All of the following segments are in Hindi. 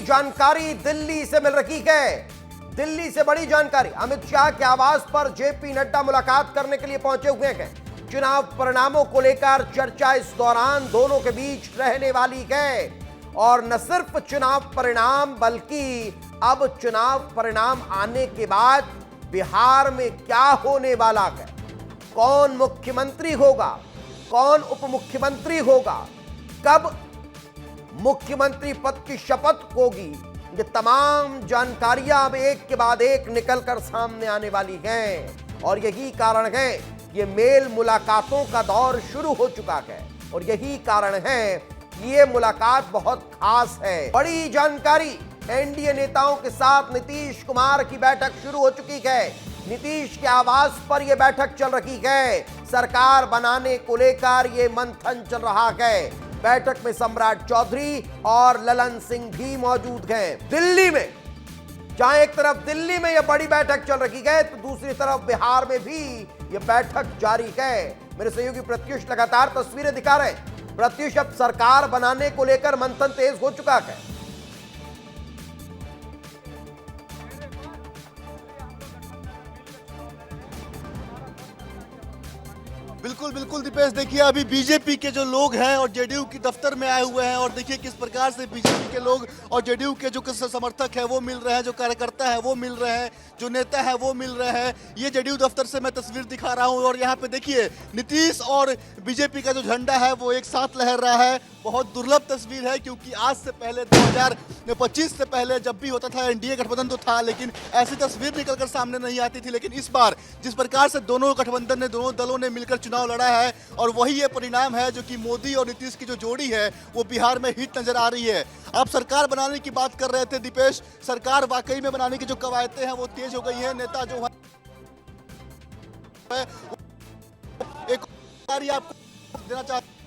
जानकारी दिल्ली से मिल रही है। दिल्ली से बड़ी जानकारी, अमित शाह के आवास पर जेपी नड्डा मुलाकात करने के लिए पहुंचे हुए हैं। चुनाव परिणामों को लेकर चर्चा इस दौरान दोनों के बीच रहने वाली है। और न सिर्फ चुनाव परिणाम, बल्कि अब चुनाव परिणाम आने के बाद बिहार में क्या होने वाला है, कौन मुख्यमंत्री होगा, कौन उप मुख्यमंत्री होगा, कब मुख्यमंत्री पद की शपथ होगी, ये तमाम जानकारियां अब एक के बाद एक निकलकर सामने आने वाली हैं। और यही कारण है ये मेल मुलाकातों का दौर शुरू हो चुका है। और यही कारण है कि ये मुलाकात बहुत खास है। बड़ी जानकारी, एनडीए नेताओं के साथ नीतीश कुमार की बैठक शुरू हो चुकी है। नीतीश के आवास पर यह बैठक चल रही है। सरकार बनाने को लेकर यह मंथन चल रहा है। बैठक में सम्राट चौधरी और ललन सिंह भी मौजूद हैं। दिल्ली में, जहां एक तरफ दिल्ली में यह बड़ी बैठक चल रही है, तो दूसरी तरफ बिहार में भी यह बैठक जारी है। मेरे सहयोगी प्रत्युष लगातार तस्वीरें दिखा रहे हैं। प्रत्युष, अब सरकार बनाने को लेकर मंथन तेज हो चुका है। बिल्कुल बिल्कुल दीपेश, देखिए अभी बीजेपी के जो लोग हैं और जेडीयू की दफ्तर में आए हुए हैं और देखिए किस प्रकार से बीजेपी के लोग और जेडीयू के जो समर्थक है वो मिल रहे हैं, जो कार्यकर्ता है वो मिल रहे हैं, जो नेता है वो मिल रहे हैं। ये जेडीयू दफ्तर से मैं तस्वीर दिखा रहा हूँ और यहाँ पे देखिए नीतीश और बीजेपी का जो झंडा है वो एक साथ लहर रहा है। बहुत दुर्लभ तस्वीर है, क्योंकि आज से पहले 2025 से पहले जब भी होता था एनडीए गठबंधन तो था, लेकिन ऐसी तस्वीर निकलकर सामने नहीं आती थी। लेकिन इस बार जिस प्रकार से दोनों गठबंधन ने, दोनों दलों ने मिलकर चुनाव लड़ा है और वही ये परिणाम है जो कि मोदी और नीतीश की जो जोड़ी है वो बिहार में हिट नजर आ रही है। आप सरकार बनाने की बात कर रहे थे दीपेश, सरकार वाकई में बनाने की जो कवायतें हैं वो तेज हो गई है। नेता जो है एक आपको देना चाहते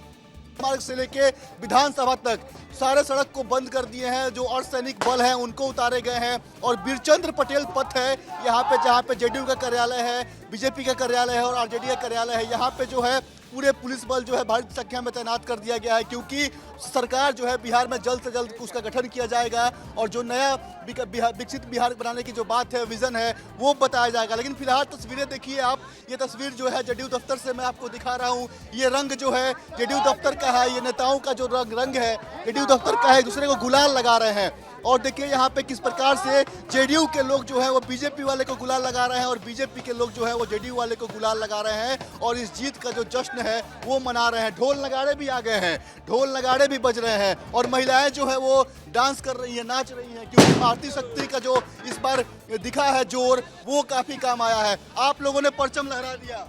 मार्ग से लेके विधानसभा तक सारे सड़क को बंद कर दिए हैं। जो अर्धसैनिक बल हैं उनको उतारे गए हैं और बीरचंद्र पटेल पथ है यहाँ पे, जहाँ पे जेडीयू का कार्यालय है, बीजेपी का कार्यालय है और आरजेडी का कार्यालय है। यहाँ पे जो है पूरे पुलिस बल जो है भारी संख्या में तैनात कर दिया गया है, क्योंकि सरकार जो है बिहार में जल्द से जल्द उसका गठन किया जाएगा और जो नया विकसित बिहार बनाने की जो बात है, विजन है, वो बताया जाएगा। लेकिन फिलहाल तस्वीरें देखिए आप, ये तस्वीर जो है जेडीयू दफ्तर से मैं आपको दिखा रहा हूँ। ये रंग जो है जेडीयू दफ्तर का है, ये नेताओं का जो रंग है जेडीयू दफ्तर का है, एक दूसरे को गुलाल लगा रहे हैं। और देखिए यहाँ पे किस प्रकार से जेडीयू के लोग जो है वो बीजेपी वाले को गुलाल लगा रहे हैं और बीजेपी के लोग जो है वो जेडीयू वाले को गुलाल लगा रहे हैं और इस जीत का जो जश्न है वो मना रहे हैं। ढोल नगाड़े भी आ गए हैं, ढोल नगाड़े भी बज रहे हैं और महिलाएं जो है वो डांस कर रही है, नाच रही है, क्योंकि भारतीय शक्ति का जो इस बार दिखा है जोर वो काफी काम आया है। आप लोगों ने परचम लहरा दिया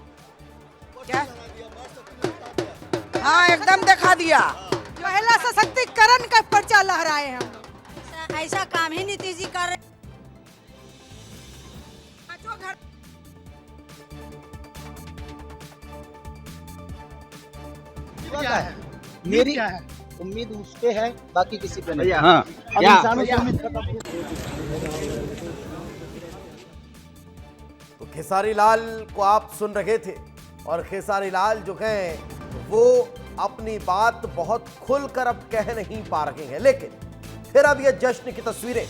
क्या? हाँ, एकदम दिखा दिया। महिला सशक्तिकरण का पर्चा लहराए हम। ऐसा काम ही नीतीश जी कर रहे। मेरी क्या है उम्मीद उस पे है, बाकी किसी पे नहीं। हाँ, तो खेसारी लाल को आप सुन रहे थे और खेसारी लाल जो हैं वो अपनी बात बहुत खुलकर अब कह नहीं पा रहे हैं। लेकिन फिर अब ये जश्न की तस्वीरें,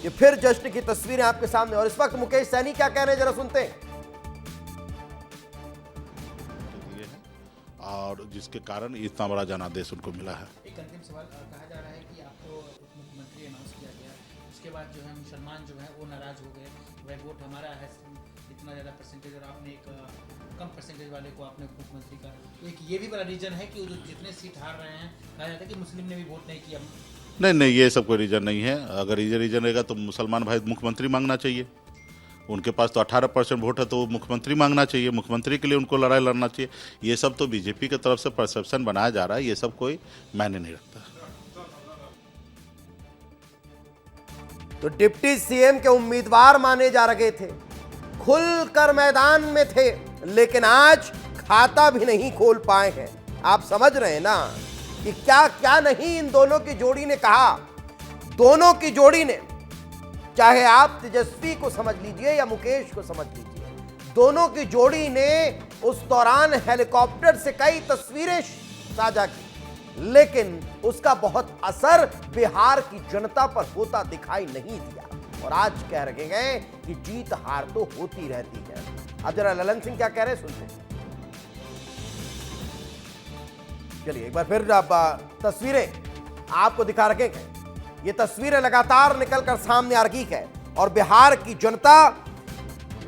ये फिर जश्न की तस्वीरें आपके सामने। और इस वक्त मुकेश सैनी क्या कह रहे हैं, जरा सुनते हैं। और जिसके कारण इतना बड़ा जनादेश उनको मिला है। एक अंतिम सवाल, कहा जा रहा है कि आपको मुख्यमंत्री अनाउंस किया गया, उसके बाद जो है मुसलमान जो है वो नाराज हो गए, वह वोट हमारा है इतना ज़्यादा परसेंटेज और आपने एक कम परसेंटेज वाले को आपने मुख्यमंत्री का। तो एक ये भी बड़ा रीजन है कि वो जो जितने सीट हार रहे हैं, कहा जाता है कि मुस्लिम ने भी वोट नहीं किया। नहीं, ये सब कोई रीजन नहीं है। अगर ये रीजन रहेगा तो मुसलमान भाई मुख्यमंत्री मांगना चाहिए। उनके पास तो 18% वोट है, तो मुख्यमंत्री मांगना चाहिए, मुख्यमंत्री के लिए उनको लड़ाई लड़ना चाहिए। ये सब तो बीजेपी की तरफ से परसेप्शन बनाया जा रहा है, ये सब कोई मायने नहीं रखता। तो डिप्टी सीएम के उम्मीदवार माने जा रहे थे, खुलकर मैदान में थे, लेकिन आज खाता भी नहीं खोल पाए हैं। आप समझ रहे हैं ना कि क्या क्या नहीं इन दोनों की जोड़ी ने कहा। दोनों की जोड़ी ने, चाहे आप तेजस्वी को समझ लीजिए या मुकेश को समझ लीजिए, दोनों की जोड़ी ने उस दौरान हेलीकॉप्टर से कई तस्वीरें साझा की। लेकिन उसका बहुत असर बिहार की जनता पर होता दिखाई नहीं दिया और आज कह रहे हैं कि जीत हार तो होती रहती है। अब जरा ललन सिंह क्या कह रहे हैं सुनते हैं। चलिए एक बार फिर अब तस्वीरें आपको दिखा रखे हैं। ये तस्वीरें लगातार निकलकर सामने आ रही है और बिहार की जनता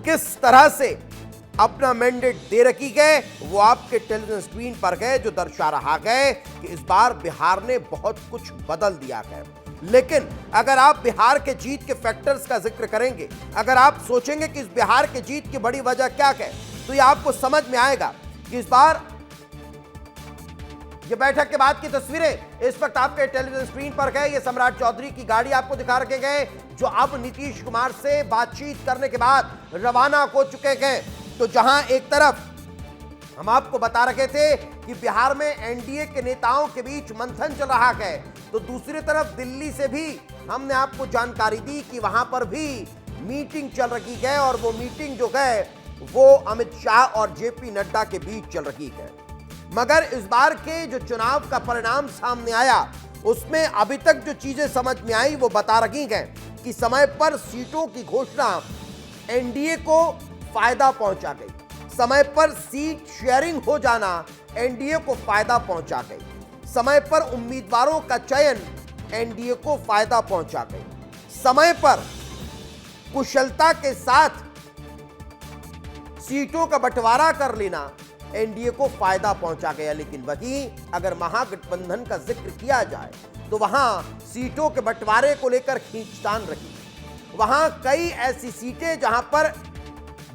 किस तरह से अपना मैंडेट दे रखी है वो आपके टेलीविजन स्क्रीन पर है, जो दर्शा रहा है कि इस बार बिहार ने बहुत कुछ बदल दिया है। लेकिन अगर आप बिहार के जीत के फैक्टर्स का जिक्र करेंगे, अगर आप सोचेंगे कि इस बिहार के जीत की बड़ी वजह क्या है, तो ये आपको समझ में आएगा कि इस बार ये बैठक के बाद की तस्वीरें इस वक्त आपके टेलीविजन स्क्रीन पर है। ये सम्राट चौधरी की गाड़ी आपको दिखा रखे गए, जो अब नीतीश कुमार से बातचीत करने के बाद रवाना हो चुके हैं। तो जहां एक तरफ हम आपको बता रखे थे कि बिहार में एनडीए के नेताओं के बीच मंथन चल रहा है, तो दूसरी तरफ दिल्ली से भी हमने आपको जानकारी दी कि वहां पर भी मीटिंग चल रही है और वो मीटिंग जो है वो अमित शाह और जेपी नड्डा के बीच चल रही है। मगर इस बार के जो चुनाव का परिणाम सामने आया उसमें अभी तक जो चीजें समझ में आई वो बता रही हैं कि समय पर सीटों की घोषणा एनडीए को फायदा पहुंचा गई, समय पर सीट शेयरिंग हो जाना एनडीए को फायदा पहुंचा गई, समय पर उम्मीदवारों का चयन एनडीए को फायदा पहुंचा गई, समय पर कुशलता के साथ सीटों का बंटवारा कर लेना एनडीए को फायदा पहुंचा गया। लेकिन वहीं अगर महागठबंधन का जिक्र किया जाए तो वहां सीटों के बंटवारे को लेकर खींचतान रही। वहां कई ऐसी सीटें जहां पर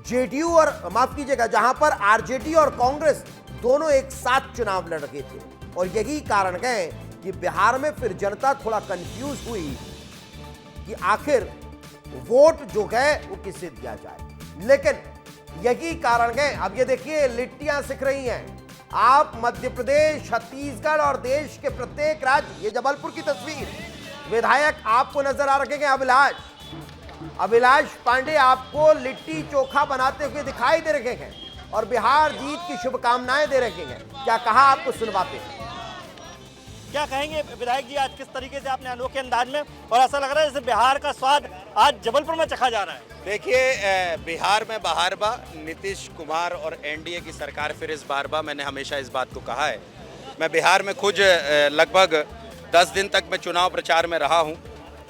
जेडीयू और माफ कीजिएगा जहां पर आरजेडी और कांग्रेस दोनों एक साथ चुनाव लड़ रहे थे और यही कारण है कि बिहार में फिर जनता थोड़ा कंफ्यूज हुई कि आखिर वोट जो है वो किसे दिया जाए। लेकिन यही कारण है, अब ये देखिए लिट्टियां सिक रही हैं। आप मध्य प्रदेश, छत्तीसगढ़ और देश के प्रत्येक राज्य, ये जबलपुर की तस्वीर, विधायक आपको नजर आ रहे हैं अभिलाष पांडे आपको लिट्टी चोखा बनाते हुए दिखाई दे रहे हैं और बिहार जीत की शुभकामनाएं दे रहे हैं। क्या कहा आपको सुनवाते हैं, क्या कहेंगे विधायक जी? आज किस तरीके से आपने अनोखे अंदाज में, और ऐसा लग रहा है जैसे बिहार का स्वाद आज जबलपुर में चखा जा रहा है। देखिए बिहार में बहार बा, नीतीश कुमार और एनडीए की सरकार फिर इस बार बा। मैंने हमेशा इस बात को कहा है। मैं बिहार में खुद लगभग 10 दिन तक मैं चुनाव प्रचार में रहा हूं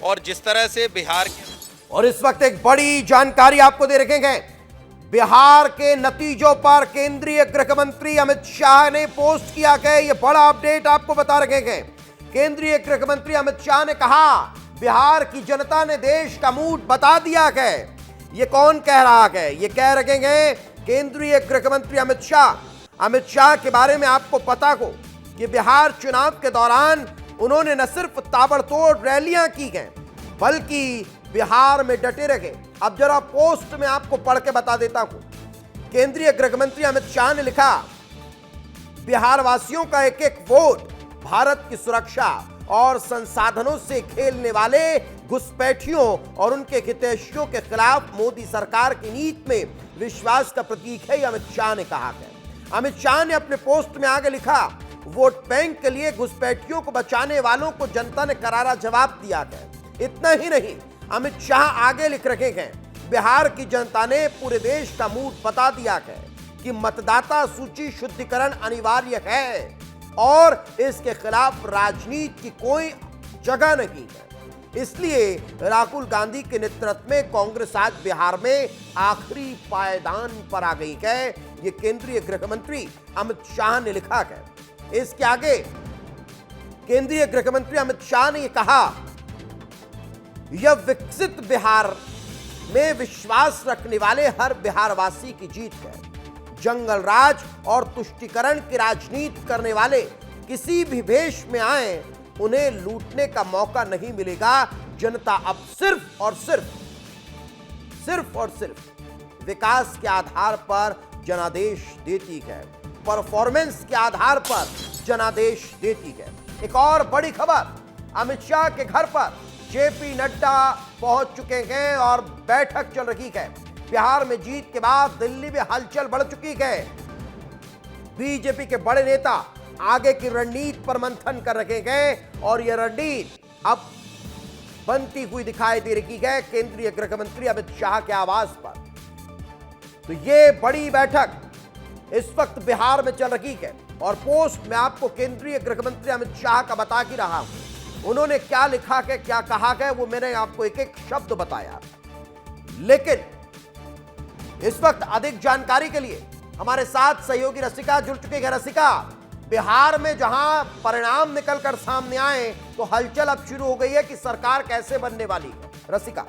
और जिस तरह से बिहार के और इस वक्त एक बड़ी जानकारी आपको दे रखे हैं। बिहार के नतीजों पर केंद्रीय गृह मंत्री अमित शाह ने पोस्ट किया गया ये बड़ा अपडेट आपको बता रखे हैं। केंद्रीय गृह मंत्री अमित शाह ने कहा बिहार की जनता ने देश का मूड बता दिया है। ये कौन कह रहा है? ये कह रहे हैं केंद्रीय गृह मंत्री अमित शाह। अमित शाह के बारे में आपको पता हो कि बिहार चुनाव के दौरान उन्होंने न सिर्फ ताबड़तोड़ रैलियां की हैं बल्कि बिहार में डटे रहे। अब जरा पोस्ट में आपको पढ़ के बता देता हूं। केंद्रीय गृह मंत्री अमित शाह ने लिखा बिहार वासियों का एक एक वोट भारत की सुरक्षा और संसाधनों से खेलने वाले घुसपैठियों और उनके हितैषियों के खिलाफ मोदी सरकार की नीति में विश्वास का प्रतीक है, अमित शाह ने कहा है। अमित शाह ने अपने पोस्ट में आगे लिखा वोट बैंक के लिए घुसपैठियों को बचाने वालों को जनता ने करारा जवाब दिया है। इतना ही नहीं, अमित शाह आगे लिख रहे हैं बिहार की जनता ने पूरे देश का मूड बता दिया है कि मतदाता सूची शुद्धिकरण अनिवार्य है और इसके खिलाफ राजनीति की कोई जगह नहीं है। इसलिए राहुल गांधी के नेतृत्व में कांग्रेस आज बिहार में आखिरी पायदान पर आ गई है। ये केंद्रीय गृह मंत्री अमित शाह ने लिखा है। इसके आगे केंद्रीय गृह मंत्री अमित शाह ने कहा यह विकसित बिहार में विश्वास रखने वाले हर बिहारवासी की जीत है। जंगल राज और तुष्टीकरण की राजनीति करने वाले किसी भी भेष में आए उन्हें लूटने का मौका नहीं मिलेगा। जनता अब सिर्फ और सिर्फ विकास के आधार पर जनादेश देती है, परफॉर्मेंस के आधार पर जनादेश देती है। एक और बड़ी खबर, अमित शाह के घर पर जेपी नड्डा पहुंच चुके हैं और बैठक चल रही है। बिहार में जीत के बाद दिल्ली में हलचल बढ़ चुकी है। बीजेपी के बड़े नेता आगे की रणनीति पर मंथन कर रखे गए और यह रणनीति अब बनती हुई दिखाई दे रही है केंद्रीय गृह मंत्री अमित शाह के आवास पर। तो ये बड़ी बैठक इस वक्त बिहार में चल रही है और पोस्ट में आपको केंद्रीय गृह मंत्री अमित शाह का बता ही रहा हूं। उन्होंने क्या लिखा है, क्या कहा है, वो मैंने आपको एक एक शब्द बताया। लेकिन इस वक्त अधिक जानकारी के लिए हमारे साथ सहयोगी रसिका जुड़ चुके हैं। रसिका, बिहार में जहां परिणाम निकलकर सामने आए तो हलचल अब शुरू हो गई है कि सरकार कैसे बनने वाली है। रसिका।